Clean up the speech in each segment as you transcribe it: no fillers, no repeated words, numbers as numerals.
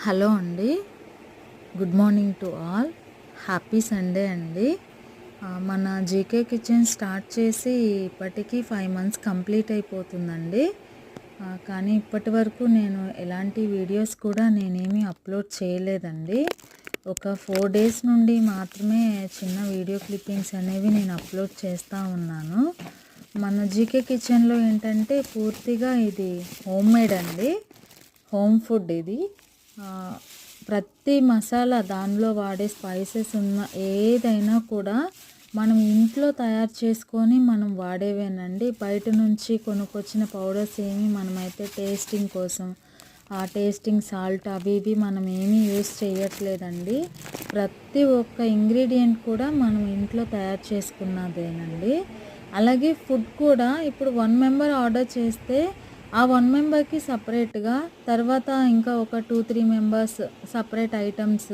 Hello అండి. Good morning to all. Happy Sunday అండి. మన జీకే కిచెన్ స్టార్ట్ చేసి ఇప్పటికి 5 మంత్స్ కంప్లీట్ అయిపోతుందండి. కానీ ఇప్పటి వరకు నేను ఎలాంటి వీడియోస్ కూడా నేనేమి అప్లోడ్ చేయలేదండి. ఒక 4 డేస్ నుండి మాత్రమే చిన్న వీడియో క్లిప్పింగ్స్ అనేవి నేను అప్లోడ్ చేస్తూ ఉన్నాను. మన జీకే కిచెన్లో ఏంటంటే పూర్తిగా ఇది హోమ్ మేడ్ అండి. హోమ్ ఫుడ్ ఇది. ప్రతి మసాలా దానిలో వాడే స్పైసెస్ ఉన్న ఏదైనా కూడా మనం ఇంట్లో తయారు చేసుకొని మనం వాడేవేనండి. బయట నుంచి కొనుక్కొచ్చిన పౌడర్స్ ఏమి మనమైతే టేస్టింగ్ కోసం ఆ టేస్టింగ్ సాల్ట్ అవి ఇవి మనం ఏమీ యూస్ చేయట్లేదండి. ప్రతి ఒక్క ఇంగ్రీడియంట్ కూడా మనం ఇంట్లో తయారు చేసుకున్నదేనండి. అలాగే ఫుడ్ కూడా ఇప్పుడు 1 మెంబర్ ఆర్డర్ చేస్తే ఆ 1 మెంబర్‌కి సెపరేట్‌గా, తర్వాత ఇంకా ఒక 2, 3 మెంబర్స్ సెపరేట్ ఐటెమ్స్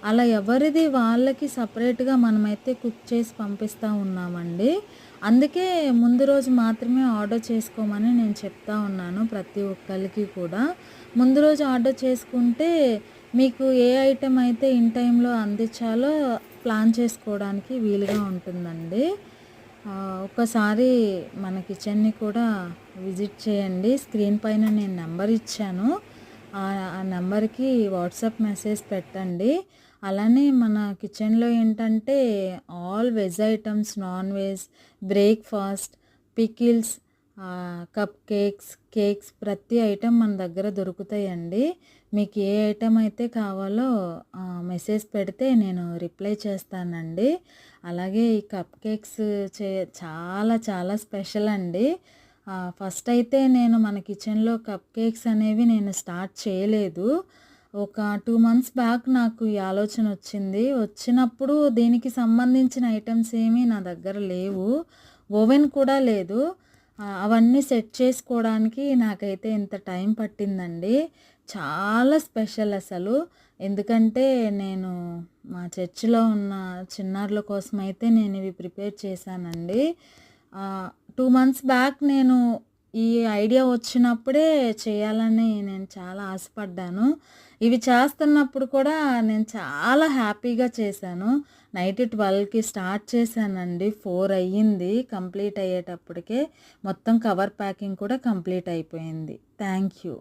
అలా ఎవరిది వాళ్ళకి సెపరేట్‌గా మనమైతే కుక్ చేసి పంపిస్తూ ఉన్నామండి. అందుకే ముందు రోజు మాత్రమే ఆర్డర్ చేసుకోమని నేను చెప్తా ఉన్నాను ప్రతి ఒక్కళ్ళకి కూడా. ముందు రోజు ఆర్డర్ చేసుకుంటే మీకు ఏ ఐటెమ్ అయితే ఇన్ టైంలో అందించాలో ప్లాన్ చేసుకోవడానికి వీలుగా ఉంటుందండి. ఒక్కసారి మన కిచెన్‌ని కూడా విజిట్ చేయండి. స్క్రీన్ పైన నేను నెంబర్ ఇచ్చాను. ఆ నెంబర్‌కి వాట్సాప్ మెసేజ్ పెట్టండి. అలానే మన కిచెన్‌లో ఏంటంటే all veg items, non veg, breakfast, pickles, cup cakes ప్రతి ఐటెం మన దగ్గర దొరుకుతాయండి. మీకు ఏ ఐటెం అయితే కావాలో మెసేజ్ పెడితే నేను రిప్లై చేస్తానండి. అలాగే ఈ కప్ కేక్స్ చాలా చాలా స్పెషల్ అండి. ఫస్ట్ అయితే నేను మన కిచెన్‌లో కప్ కేక్స్ అనేవి నేను స్టార్ట్ చేయలేదు. ఒక 2 మంత్స్ బ్యాక్ నాకు ఈ ఆలోచన వచ్చింది. వచ్చినప్పుడు దీనికి సంబంధించిన ఐటెమ్స్ ఏమీ నా దగ్గర లేవు. ఓవెన్ కూడా లేదు. అవన్నీ సెట్ చేసుకోవడానికి నాకైతే ఇంత టైం పట్టిందండి. చాలా స్పెషల్ అసలు. ఎందుకంటే నేను మా చర్చిలో ఉన్న చిన్నారుల కోసమైతే నేను ఇవి ప్రిపేర్ చేశానండి. 2 మంత్స్ బ్యాక్ నేను ఈ ఐడియా వచ్చినప్పుడే చేయాలని నేను చాలా ఆశపడ్డాను. ఇవి చేస్తున్నప్పుడు కూడా నేను చాలా హ్యాపీగా చేశాను. నైట్ 12కి స్టార్ట్ చేశానండి. 4 అయ్యింది కంప్లీట్ అయ్యేటప్పటికే. మొత్తం కవర్ ప్యాకింగ్ కూడా కంప్లీట్ అయిపోయింది. Thank you.